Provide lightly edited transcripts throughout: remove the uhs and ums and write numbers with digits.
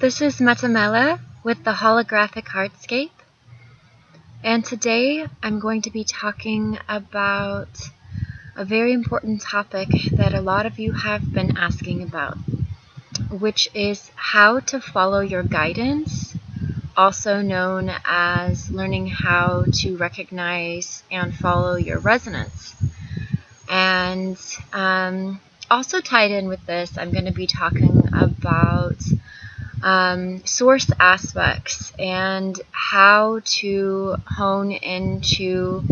This is Metamela with the Holographic Heartscape, and today I'm going to be talking about a very important topic that a lot of you have been asking about, which is how to follow your guidance, also known as learning how to recognize and follow your resonance. And also tied in with this, I'm going to be talking about source aspects and how to hone into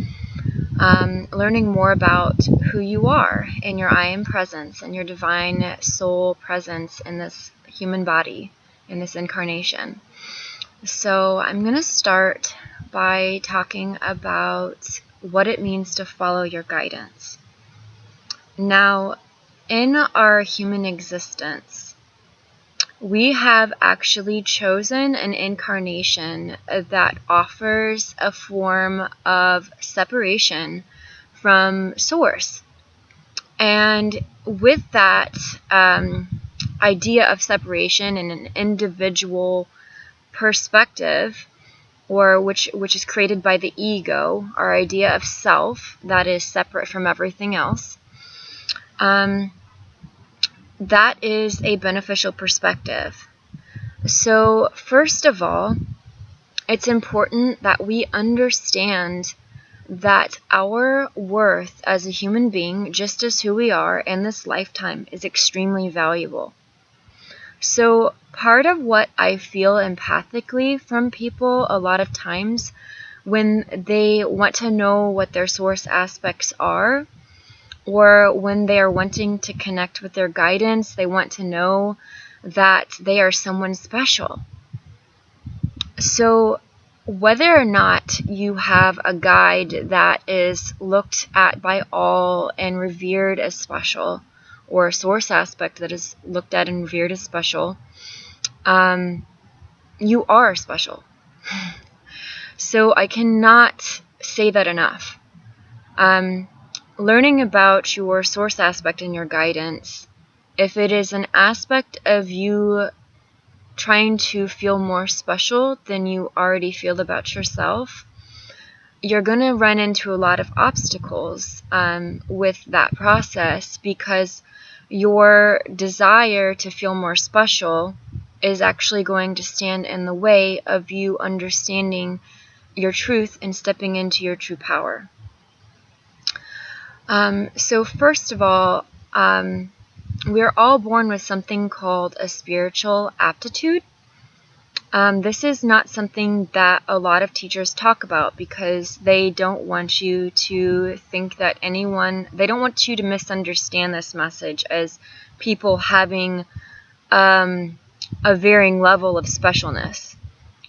learning more about who you are in your I am presence and your divine soul presence in this human body, in this incarnation. So I'm going to start by talking about what it means to follow your guidance. Now, in our human existence, we have actually chosen an incarnation that offers a form of separation from Source. And with that idea of separation in an individual perspective, or which is created by the ego, our idea of self that is separate from everything else, that is a beneficial perspective. So first of all, it's important that we understand that our worth as a human being, just as who we are in this lifetime, is extremely valuable. So part of what I feel empathically from people a lot of times when they want to know what their source aspects are, or when they are wanting to connect with their guidance, they want to know that they are someone special. So whether or not you have a guide that is looked at by all and revered as special, or a source aspect that is looked at and revered as special, you are special. So I cannot say that enough. Learning about your source aspect and your guidance, if it is an aspect of you trying to feel more special than you already feel about yourself, you're going to run into a lot of obstacles with that process, because your desire to feel more special is actually going to stand in the way of you understanding your truth and stepping into your true power. So first of all, we are all born with something called a spiritual aptitude. This is not something that a lot of teachers talk about, because they don't want you to think that they don't want you to misunderstand this message as people having a varying level of specialness,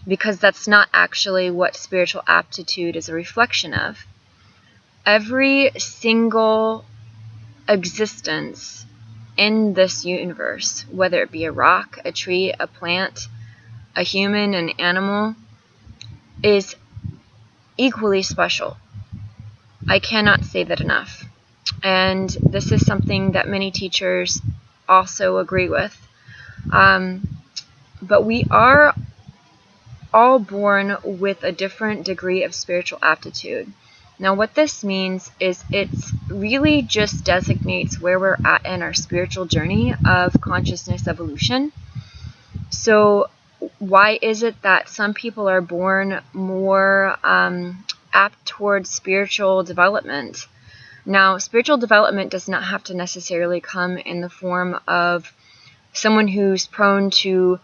because that's not actually what spiritual aptitude is a reflection of. Every single existence in this universe, whether it be a rock, a tree, a plant, a human, an animal, is equally special. I cannot say that enough. And this is something that many teachers also agree with. But we are all born with a different degree of spiritual aptitude. Now, what this means is it really just designates where we're at in our spiritual journey of consciousness evolution. So why is it that some people are born more apt towards spiritual development? Now, spiritual development does not have to necessarily come in the form of someone who's prone to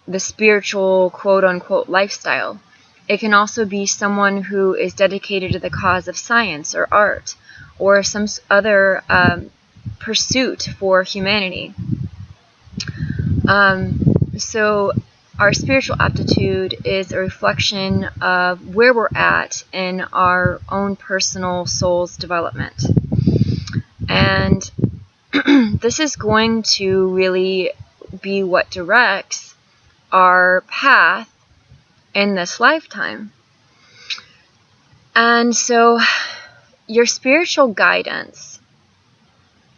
the spiritual quote-unquote lifestyle. It can also be someone who is dedicated to the cause of science or art, or some other pursuit for humanity. So our spiritual aptitude is a reflection of where we're at in our own personal soul's development. And this is going to really be what directs our path in this lifetime. And so your spiritual guidance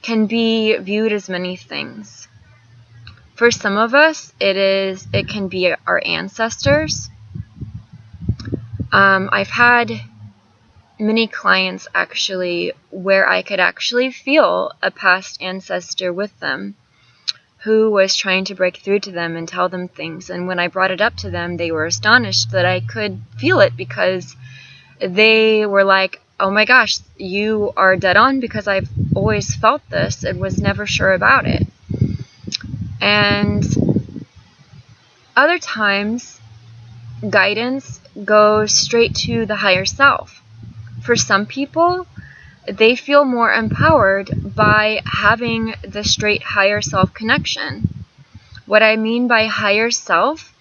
can be viewed as many things. For some of us, it can be our ancestors. I've had many clients actually where I could actually feel a past ancestor with them who was trying to break through to them and tell them things. And when I brought it up to them, they were astonished that I could feel it, because they were like, oh my gosh, you are dead on, because I've always felt this and was never sure about it. And other times, guidance goes straight to the higher self. For some people, they feel more empowered by having the straight higher self connection. What I mean by higher self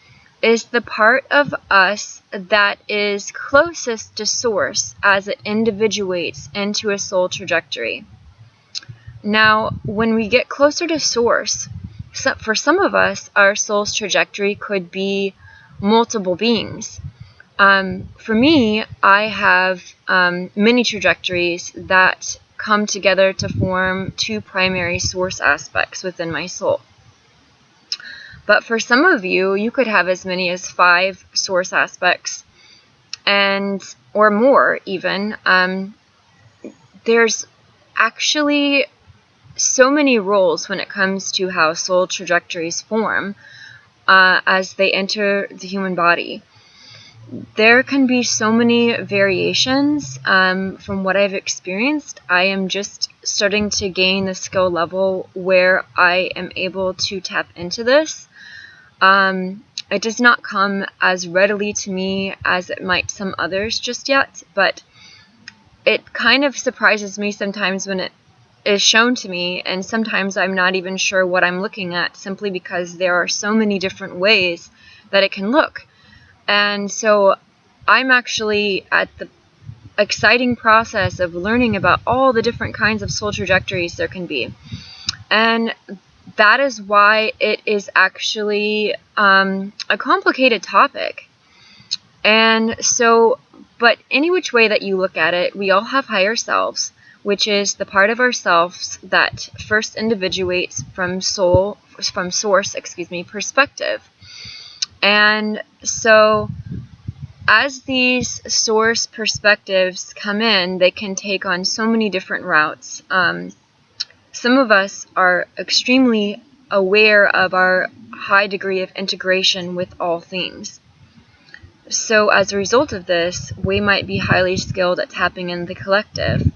is the part of us that is closest to source as it individuates into a soul trajectory. Now, when we get closer to source, for some of us, our soul's trajectory could be multiple beings. For me, I have many trajectories that come together to form two primary source aspects within my soul. But for some of you, you could have as many as 5 source aspects, or more even. There's actually so many roles when it comes to how soul trajectories form as they enter the human body. There can be so many variations from what I've experienced. I am just starting to gain the skill level where I am able to tap into this. It does not come as readily to me as it might some others just yet, but it kind of surprises me sometimes when it is shown to me, and sometimes I'm not even sure what I'm looking at, simply because there are so many different ways that it can look. And so I'm actually at the exciting process of learning about all the different kinds of soul trajectories there can be. And that is why it is actually a complicated topic. And so, but any which way that you look at it, we all have higher selves, which is the part of ourselves that first individuates from source perspective. And so as these source perspectives come in, they can take on so many different routes. Some of us are extremely aware of our high degree of integration with all things. So as a result of this, we might be highly skilled at tapping in the collective.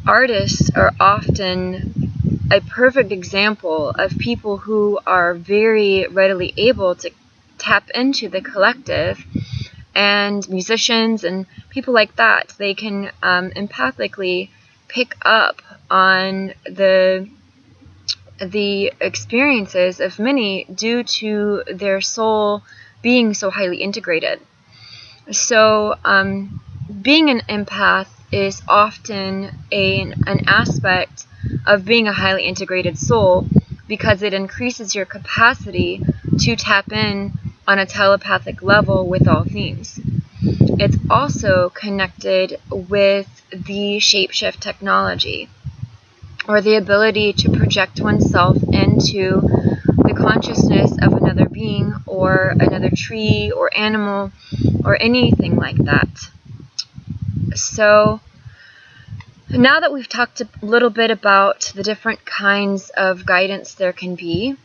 Artists are often a perfect example of people who are very readily able to tap into the collective, and musicians and people like that, they can empathically pick up on the experiences of many due to their soul being so highly integrated. So being an empath is often an aspect of being a highly integrated soul, because it increases your capacity to tap in on a telepathic level with all things. It's also connected with the shapeshift technology, or the ability to project oneself into the consciousness of another being, or another tree, or animal, or anything like that. So now that we've talked a little bit about the different kinds of guidance there can be,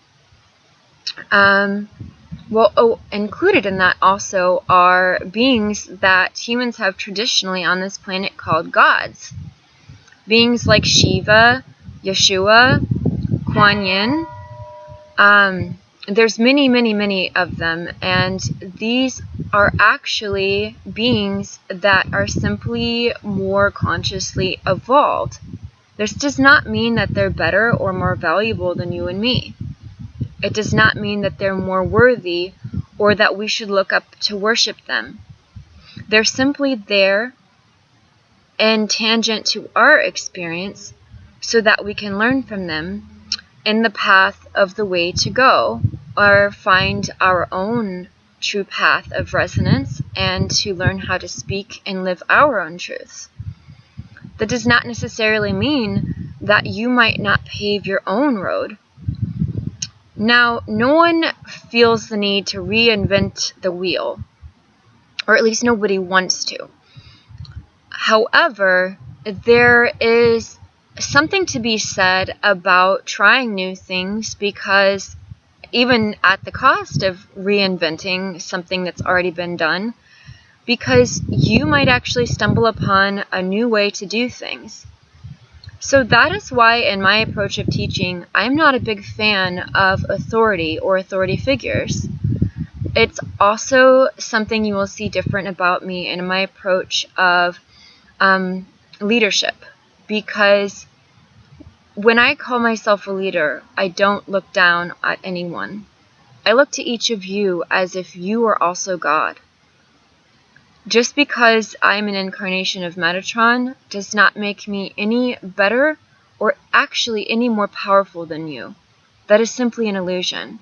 included in that also are beings that humans have traditionally on this planet called gods. Beings like Shiva, Yeshua, Kuan Yin. There's many, many, many of them, and these are actually beings that are simply more consciously evolved. This does not mean that they're better or more valuable than you and me. It does not mean that they're more worthy or that we should look up to worship them. They're simply there and tangent to our experience so that we can learn from them in the path of the way to go, or find our own true path of resonance, and to learn how to speak and live our own truths. That does not necessarily mean that you might not pave your own road. Now, no one feels the need to reinvent the wheel, or at least nobody wants to. However, there is something to be said about trying new things, because even at the cost of reinventing something that's already been done, because you might actually stumble upon a new way to do things. So that is why in my approach of teaching, I'm not a big fan of authority or authority figures. It's also something you will see different about me in my approach of leadership, because when I call myself a leader, I don't look down at anyone. I look to each of you as if you are also God. Just because I'm an incarnation of Metatron does not make me any better or actually any more powerful than you. That is simply an illusion.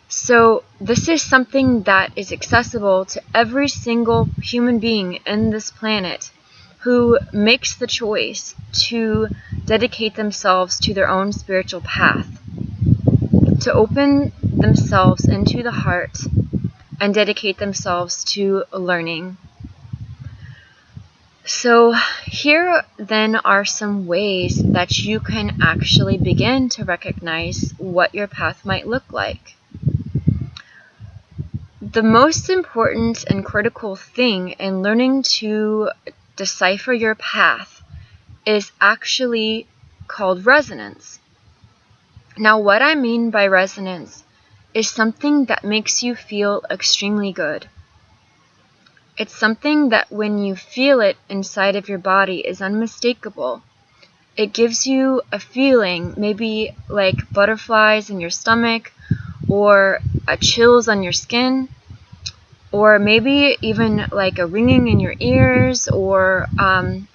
So this is something that is accessible to every single human being in this planet who makes the choice to dedicate themselves to their own spiritual path, to open themselves into the heart and dedicate themselves to learning. So here then are some ways that you can actually begin to recognize what your path might look like. The most important and critical thing in learning to decipher your path is actually called resonance. Now, what I mean by resonance is something that makes you feel extremely good. It's something that when you feel it inside of your body is unmistakable. It gives you a feeling, maybe like butterflies in your stomach, or chills on your skin, or maybe even like a ringing in your ears, or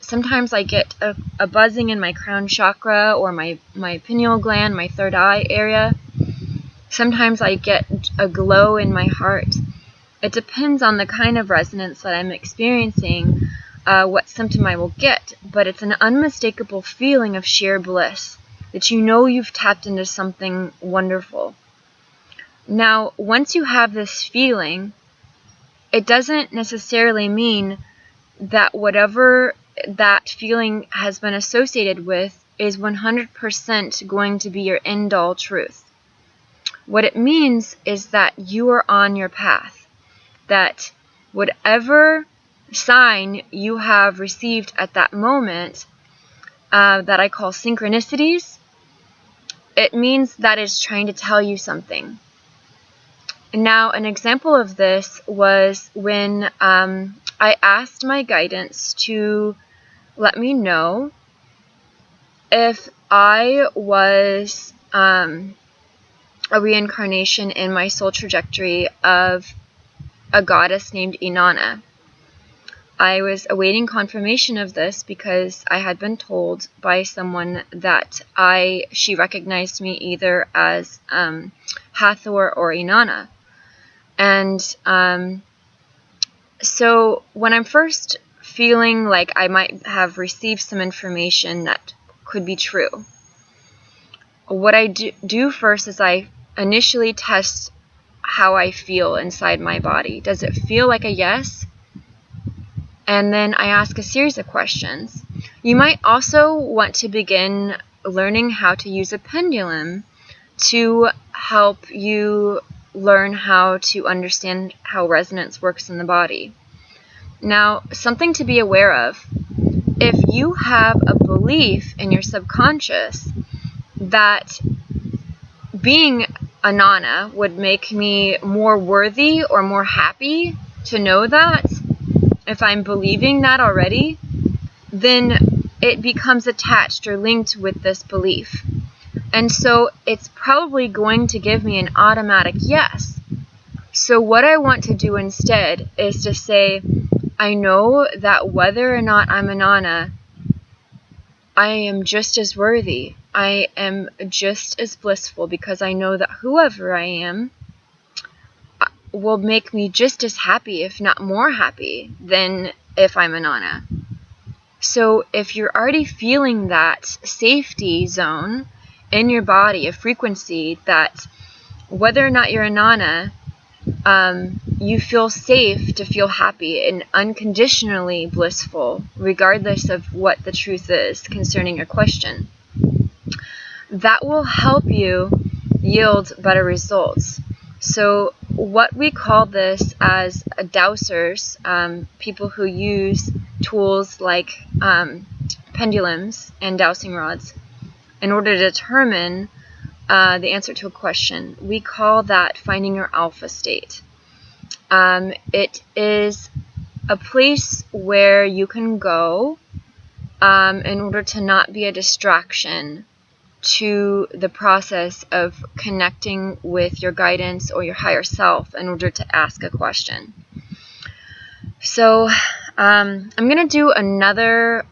sometimes I get a buzzing in my crown chakra or my pineal gland, my third eye area. Sometimes I get a glow in my heart. It depends on the kind of resonance that I'm experiencing, what symptom I will get, but it's an unmistakable feeling of sheer bliss, that you know you've tapped into something wonderful. Now, once you have this feeling, it doesn't necessarily mean that whatever that feeling has been associated with is 100% going to be your end-all truth. What it means is that you are on your path, that whatever sign you have received at that moment, that I call synchronicities, it means that it's trying to tell you something. Now, an example of this was when I asked my guidance to let me know if I was a reincarnation in my soul trajectory of a goddess named Inanna. I was awaiting confirmation of this because I had been told by someone that she recognized me either as Hathor or Inanna. And so when I'm first feeling like I might have received some information that could be true, what I do first is I initially test how I feel inside my body. Does it feel like a yes? And then I ask a series of questions. You might also want to begin learning how to use a pendulum to help you learn how to understand how resonance works in the body. Now, something to be aware of: if you have a belief in your subconscious that being a Nana would make me more worthy or more happy to know that, if I'm believing that already, then it becomes attached or linked with this belief. And so it's probably going to give me an automatic yes. So what I want to do instead is to say, I know that whether or not I'm a Nana, I am just as worthy. I am just as blissful, because I know that whoever I am will make me just as happy, if not more happy, than if I'm a Nana. So if you're already feeling that safety zone in your body, a frequency that whether or not you're a Nana, you feel safe to feel happy and unconditionally blissful, regardless of what the truth is concerning your question. That will help you yield better results. So what we call this as dowsers, people who use tools like pendulums and dowsing rods in order to determine the answer to a question, we call that finding your alpha state. It is a place where you can go in order to not be a distraction to the process of connecting with your guidance or your higher self in order to ask a question. So I'm going to do another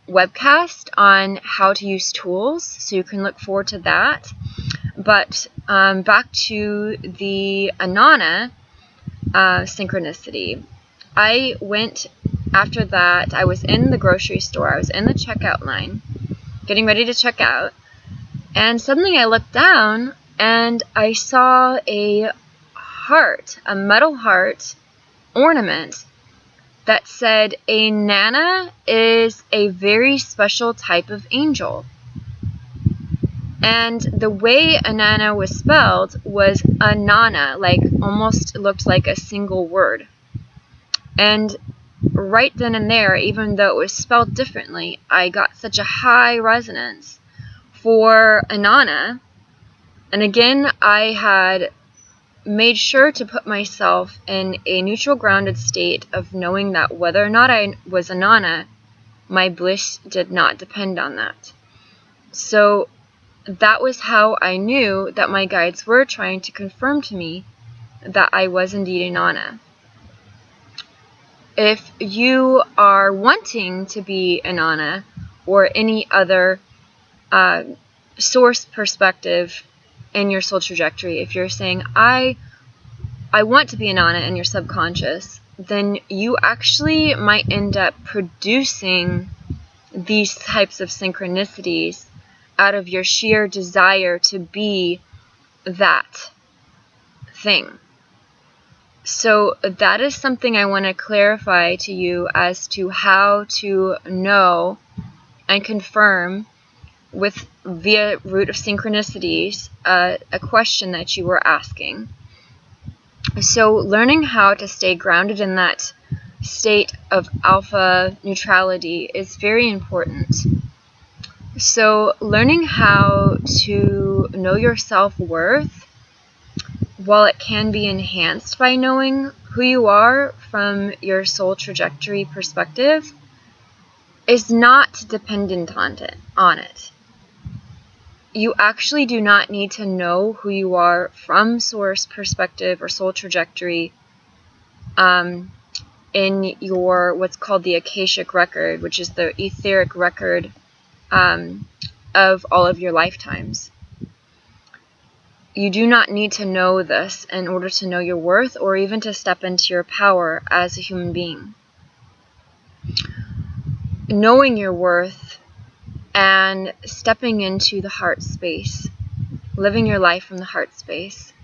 webcast on how to use tools, so you can look forward to that. But back to the Anana synchronicity. I went after that. I was in the grocery store. I was in the checkout line, getting ready to check out, and suddenly I looked down and I saw a heart, a metal heart ornament that said, "A Nana is a very special type of angel." And the way Anana was spelled was Anana, like almost looked like a single word. And right then and there, even though it was spelled differently, I got such a high resonance for Anana. And again, I had made sure to put myself in a neutral, grounded state of knowing that whether or not I was Anana, my bliss did not depend on that. So that was how I knew that my guides were trying to confirm to me that I was indeed a Nana. If you are wanting to be a Nana or any other source perspective in your soul trajectory, if you're saying, I want to be a Nana in your subconscious, then you actually might end up producing these types of synchronicities out of your sheer desire to be that thing. So that is something I want to clarify to you as to how to know and confirm with via root of synchronicities a question that you were asking. So learning how to stay grounded in that state of alpha neutrality is very important. So learning how to know your self-worth, while it can be enhanced by knowing who you are from your soul trajectory perspective, is not dependent on it. You actually do not need to know who you are from source perspective or soul trajectory in your what's called the Akashic record, which is the etheric record of all of your lifetimes. You do not need to know this in order to know your worth or even to step into your power as a human being. Knowing your worth and stepping into the heart space, living your life from the heart space,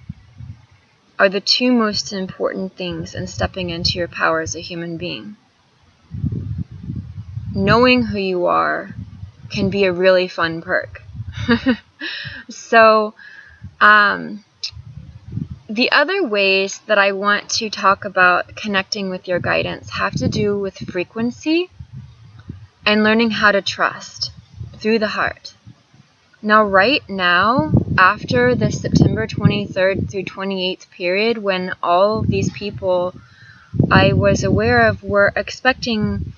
are the two most important things in stepping into your power as a human being. Knowing who you are can be a really fun perk. So, the other ways that I want to talk about connecting with your guidance have to do with frequency and learning how to trust through the heart. Now, right now, after the September 23rd through 28th period, when all these people I was aware of were expecting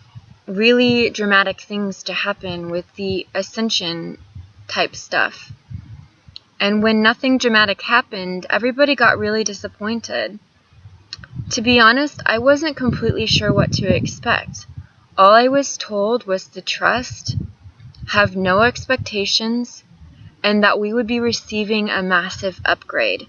really dramatic things to happen with the ascension type stuff, and when nothing dramatic happened, everybody got really disappointed. To be honest, I wasn't completely sure what to expect. All I was told was to trust, have no expectations, and that we would be receiving a massive upgrade.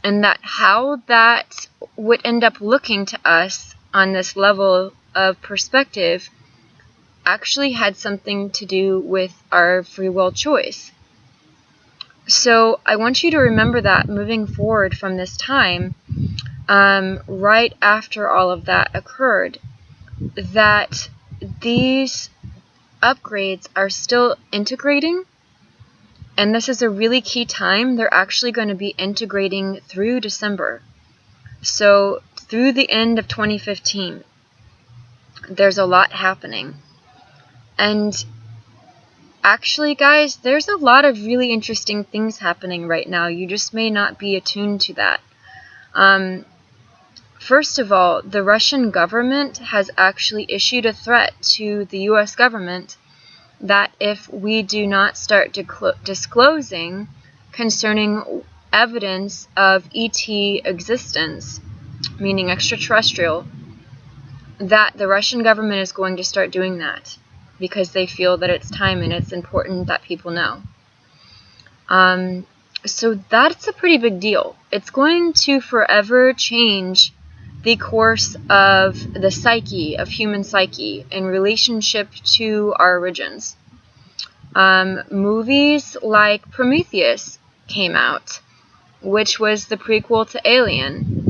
And that how that would end up looking to us on this level of perspective actually had something to do with our free will choice. So I want you to remember that moving forward from this time, right after all of that occurred, that these upgrades are still integrating, and this is a really key time. They're actually going to be integrating through December. So through the end of 2015, there's a lot happening. And actually, guys, there's a lot of really interesting things happening right now. You just may not be attuned to that. First of all, the Russian government has actually issued a threat to the US government that if we do not start disclosing concerning evidence of ET existence, meaning extraterrestrial, that the Russian government is going to start doing that because they feel that it's time and it's important that people know. So that's a pretty big deal. It's going to forever change the course of the psyche, of human psyche, in relationship to our origins. Movies like Prometheus came out, which was the prequel to Alien,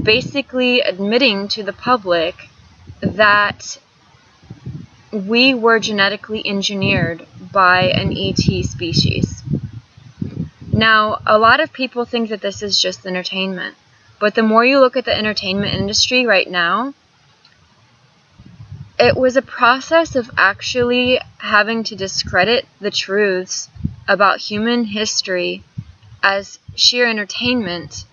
basically admitting to the public that we were genetically engineered by an ET species. Now, a lot of people think that this is just entertainment. But the more you look at the entertainment industry right now, it was a process of actually having to discredit the truths about human history as sheer entertainment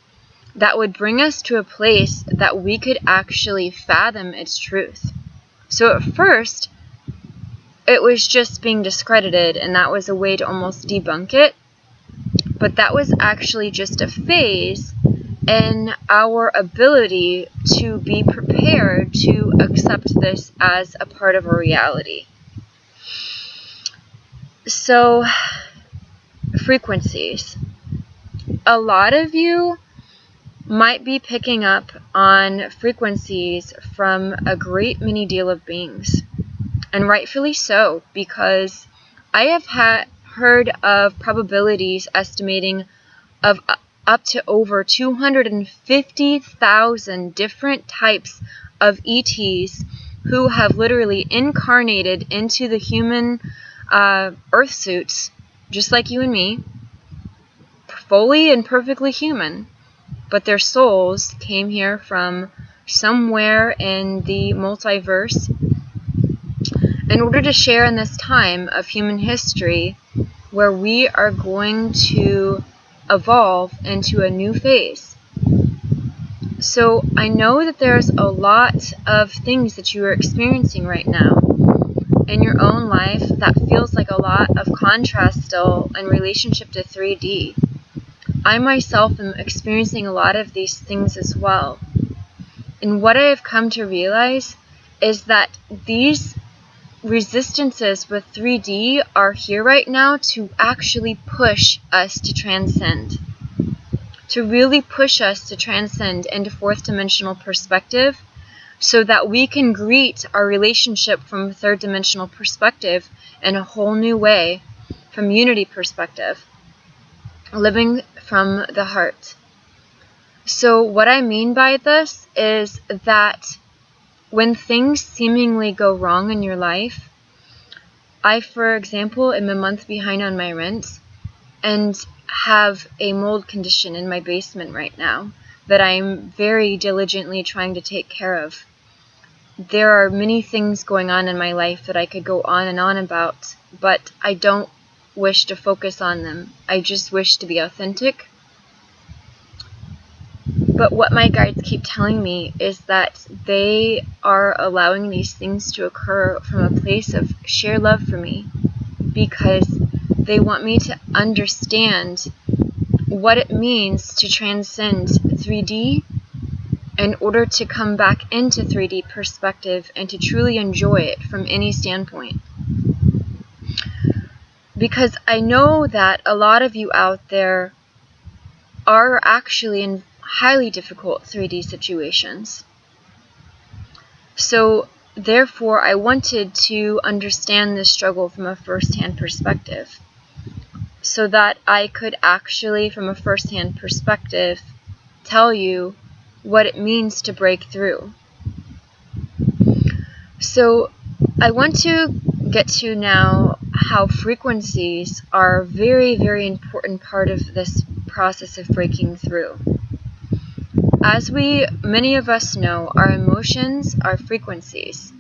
that would bring us to a place that we could actually fathom its truth. So at first, it was just being discredited, and that was a way to almost debunk it. But that was actually just a phase in our ability to be prepared to accept this as a part of our reality. So, frequencies. A lot of you might be picking up on frequencies from a great many deal of beings. And rightfully so, because I have heard of probabilities estimating of up to over 250,000 different types of ETs who have literally incarnated into the human earth suits, just like you and me, fully and perfectly human, but their souls came here from somewhere in the multiverse in order to share in this time of human history where we are going to evolve into a new phase. So I know that there's a lot of things that you are experiencing right now in your own life that feels like a lot of contrast still in relationship to 3D. I myself am experiencing a lot of these things as well. And what I have come to realize is that these resistances with 3D are here right now to actually push us to transcend. To really push us to transcend into fourth dimensional perspective so that we can greet our relationship from a third dimensional perspective in a whole new way, from unity perspective, living from the heart. So what I mean by this is that when things seemingly go wrong in your life, I, for example, am a month behind on my rent and have a mold condition in my basement right now that I'm very diligently trying to take care of. There are many things going on in my life that I could go on and on about, but I don't wish to focus on them. I just wish to be authentic. But what my guides keep telling me is that they are allowing these things to occur from a place of sheer love for me, because they want me to understand what it means to transcend 3D in order to come back into 3D perspective and to truly enjoy it from any standpoint. Because I know that a lot of you out there are actually in highly difficult 3D situations. So therefore, I wanted to understand this struggle from a first-hand perspective. so that I could actually, from a first-hand perspective, tell you what it means to break through. So I want to get to now how frequencies are a very, very important part of this process of breaking through. As many of us know, our emotions are frequencies.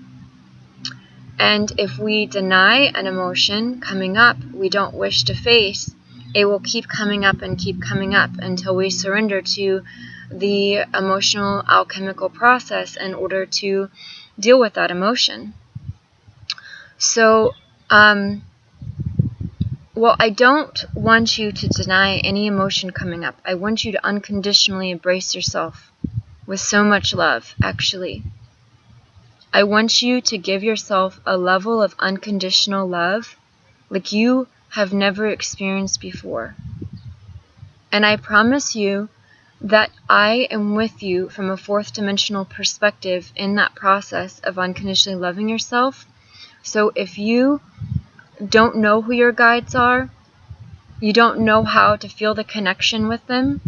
And if we deny an emotion coming up we don't wish to face, it will keep coming up and keep coming up until we surrender to the emotional alchemical process in order to deal with that emotion. So, I don't want you to deny any emotion coming up. I want you to unconditionally embrace yourself with so much love, actually. I want you to give yourself a level of unconditional love like you have never experienced before. And I promise you that I am with you from a fourth dimensional perspective in that process of unconditionally loving yourself. So if you don't know who your guides are, you don't know how to feel the connection with them,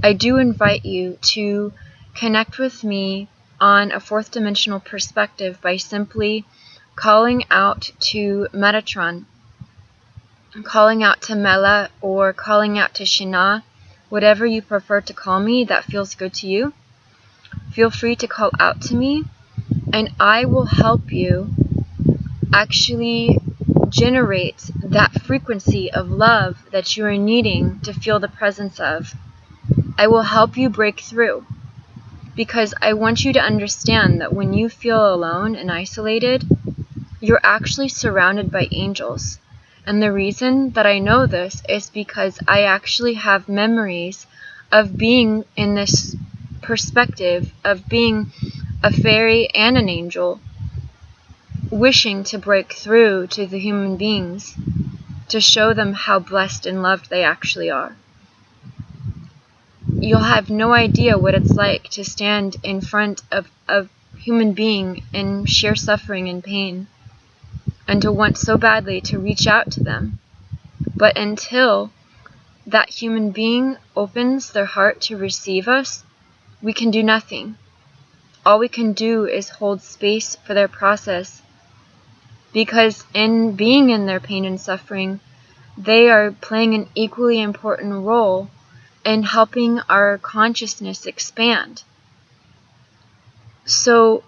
I do invite you to connect with me on a fourth dimensional perspective by simply calling out to Metatron, calling out to Mela, or calling out to Shina, whatever you prefer to call me that feels good to you. Feel free to call out to me, and I will help you actually generate that frequency of love that you are needing to feel the presence of. I will help you break through, because I want you to understand that when you feel alone and isolated, you're actually surrounded by angels. And the reason that I know this is because I actually have memories of being in this perspective of being a fairy and an angel, wishing to break through to the human beings to show them how blessed and loved they actually are. You'll have no idea what it's like to stand in front of a human being in sheer suffering and pain, and to want so badly to reach out to them. But until that human being opens their heart to receive us, we can do nothing. All we can do is hold space for their process, because in being in their pain and suffering, they are playing an equally important role in helping our consciousness expand. So,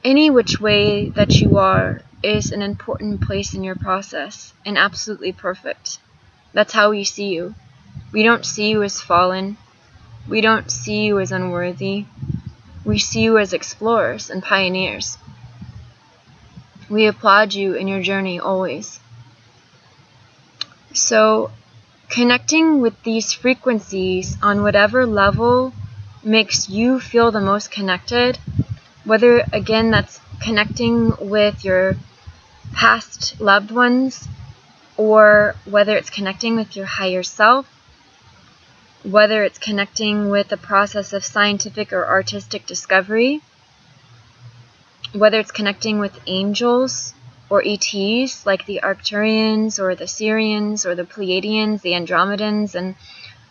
any which way that you are is an important place in your process, and absolutely perfect. That's how we see you. We don't see you as fallen. We don't see you as unworthy. We see you as explorers and pioneers. We applaud you in your journey always. So, connecting with these frequencies on whatever level makes you feel the most connected, whether, again, that's connecting with your past loved ones, or whether it's connecting with your higher self, whether it's connecting with the process of scientific or artistic discovery, whether it's connecting with angels or ETs like the Arcturians or the Sirians or the Pleiadians, the Andromedans, and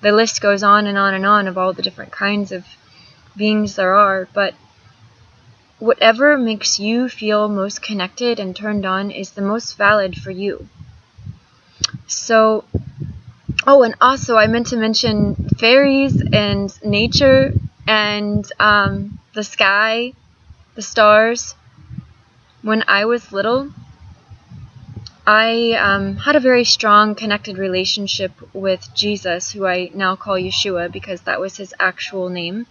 the list goes on and on and on of all the different kinds of beings there are. But whatever makes you feel most connected and turned on is the most valid for you. So, and also I meant to mention fairies and nature and the sky, the stars. When I was little, I had a very strong connected relationship with Jesus, who I now call Yeshua because that was his actual name.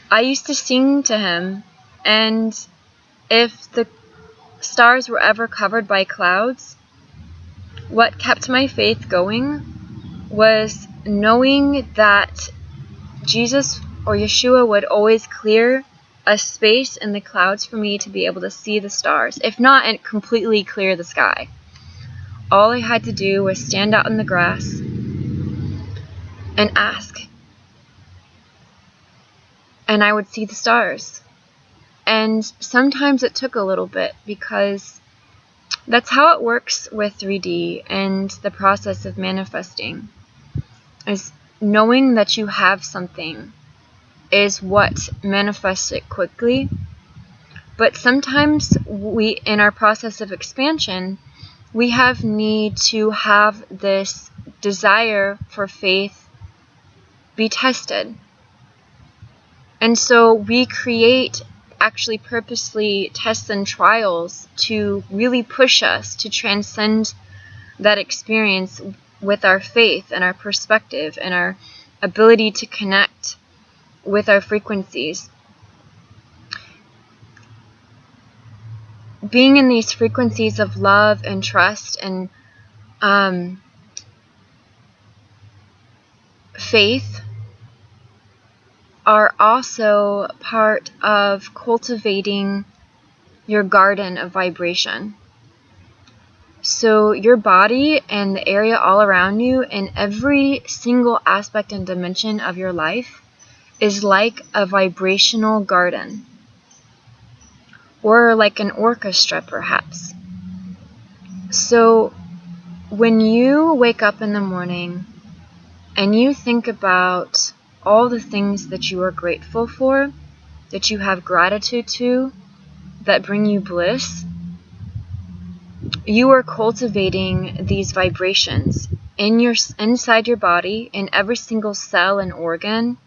I used to sing to him, and if the stars were ever covered by clouds, what kept my faith going was knowing that Jesus or Yeshua would always clear a space in the clouds for me to be able to see the stars, if not and completely clear the sky. All I had to do was stand out in the grass and ask, and I would see the stars. And sometimes it took a little bit, because That's how it works with 3D and the process of manifesting. Is knowing that you have something is what manifests it quickly. But sometimes we, in our process of expansion, we have need to have this desire for faith be tested. And so we create actually purposely tests and trials to really push us to transcend that experience with our faith and our perspective and our ability to connect with our frequencies. Being in these frequencies of love and trust and faith are also part of cultivating your garden of vibration. So your body and the area all around you and every single aspect and dimension of your life is like a vibrational garden, or like an orchestra perhaps. So when you wake up in the morning and you think about all the things that you are grateful for, that you have gratitude to, that bring you bliss, you are cultivating these vibrations inside your body, in every single cell and organ.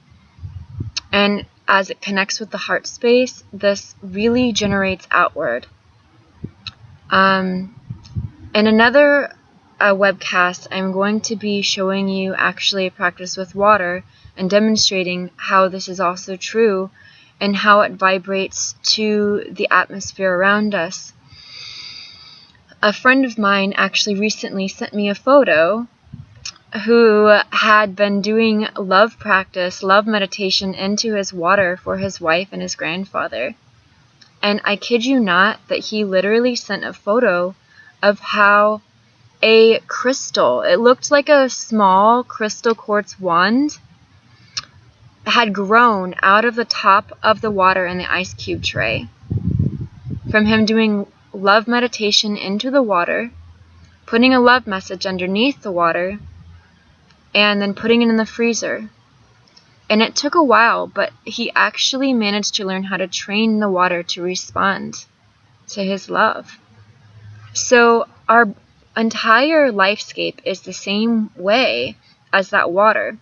And as it connects with the heart space, this really generates outward. In another webcast, I'm going to be showing you actually a practice with water and demonstrating how this is also true and how it vibrates to the atmosphere around us. A friend of mine actually recently sent me a photo who had been doing love practice, love meditation into his water for his wife and his grandfather. And I kid you not that he literally sent a photo of how a crystal, it looked like a small crystal quartz wand, had grown out of the top of the water in the ice cube tray. From him doing love meditation into the water, putting a love message underneath the water, and then putting it in the freezer. And it took a while, but he actually managed to learn how to train the water to respond to his love. So our entire lifescape is the same way as that water.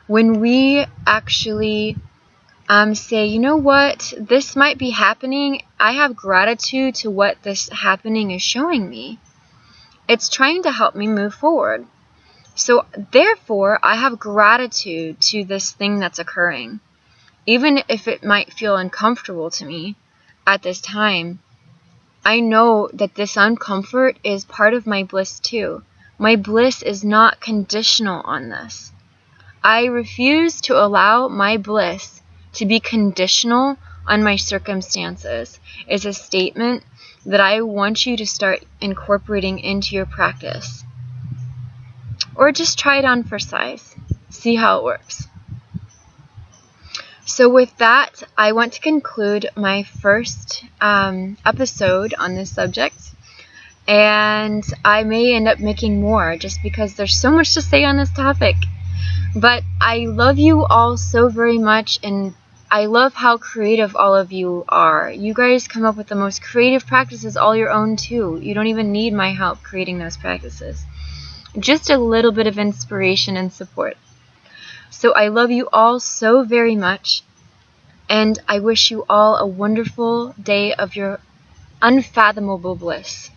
When we actually say, you know what, this might be happening, I have gratitude to what this happening is showing me. It's trying to help me move forward. So therefore, I have gratitude to this thing that's occurring. Even if it might feel uncomfortable to me at this time, I know that this uncomfort is part of my bliss too. My bliss is not conditional on this. I refuse to allow my bliss to be conditional on my circumstances. Is a statement that I want you to start incorporating into your practice. Or just try it on for size. See how it works. So with that, I want to conclude my first episode on this subject. And I may end up making more just because there's so much to say on this topic. But I love you all so very much, and I love how creative all of you are. You guys come up with the most creative practices all your own too. You don't even need my help creating those practices. Just a little bit of inspiration and support. So I love you all so very much, and I wish you all a wonderful day of your unfathomable bliss.